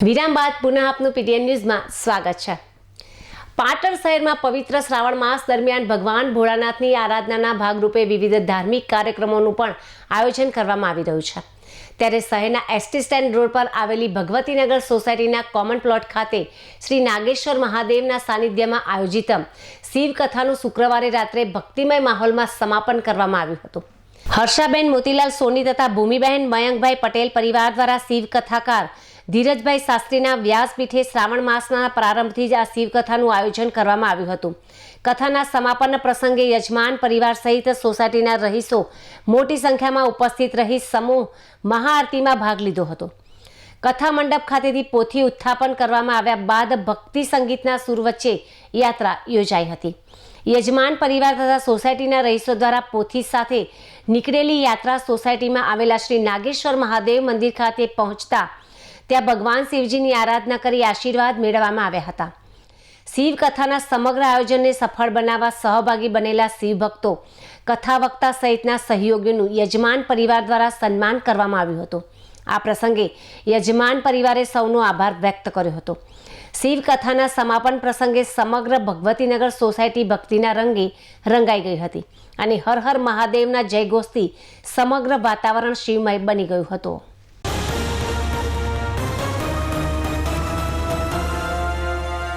વિરામ બાદ પુનઃ આપનું પીટીએન ન્યૂઝમાં સ્વાગત છે। પાટણ શહેરમાં પવિત્ર શ્રાવણ માસ દરમિયાન ભગવાન ભોળાનાથની આરાધનાના ભાગરૂપે વિવિધ ધાર્મિક કાર્યક્રમોનું પણ આયોજન કરવામાં આવી રહ્યું છે। ત્યારે શહેરના એસટી સ્ટેન્ડ રોડ પર આવેલી ભગવતીનગર સોસાયટીના કોમન પ્લોટ ખાતે શ્રી નાગેશ્વર મહાદેવના સાનિધ્યમાં આયોજિત શિવ કથાનું શુક્રવારે રાત્રે ભક્તિમય માહોલમાં સમાપન કરવામાં આવ્યું હતું। હર્ષાબેન મોતીલાલ સોની તથા ભૂમિબહેન મયંકભાઈ પટેલ પરિવાર દ્વારા શિવ કથાકાર ધીરજભાઈ શાસ્ત્રીના વ્યાસપીઠે શ્રાવણ માસના પ્રારંભથી જ આ શિવકથાનું આયોજન કરવામાં આવ્યું હતું। કથાના સમાપન પ્રસંગે યજમાન પરિવાર સહિત સોસાયટીના રહીશો મોટી સંખ્યામાં ઉપસ્થિત રહી સમૂહ મહાઆરતીમાં ભાગ લીધો હતો। કથા મંડપ ખાતેથી પોથી ઉત્થાપન કરવામાં આવ્યા બાદ ભક્તિ સંગીતના સૂર વચ્ચે યાત્રા યોજાઈ હતી। યજમાન પરિવાર તથા સોસાયટીના રહીશો દ્વારા પોથી સાથે નીકળેલી યાત્રા સોસાયટીમાં આવેલા શ્રી નાગેશ્વર મહાદેવ મંદિર ખાતે પહોંચતા ત્યાં ભગવાન શિવજીની આરાધના કરી આશીર્વાદ મેળવવામાં આવ્યા હતા। શિવ કથાના સમગ્ર આયોજનને સફળ બનાવવા સહભાગી બનેલા શિવ ભક્તો, કથા વક્તા સહિતના સહયોગીઓનું યજમાન પરિવાર દ્વારા સન્માન કરવામાં આવ્યું હતું। આ પ્રસંગે યજમાન પરિવારે સૌનો આભાર વ્યક્ત કર્યો હતો। શિવ કથાના સમાપન પ્રસંગે સમગ્ર ભગવતીનગર સોસાયટી ભક્તિના રંગે રંગાઈ ગઈ હતી અને હર હર મહાદેવના જયઘોષથી સમગ્ર વાતાવરણ શિવમય બની ગયું હતું।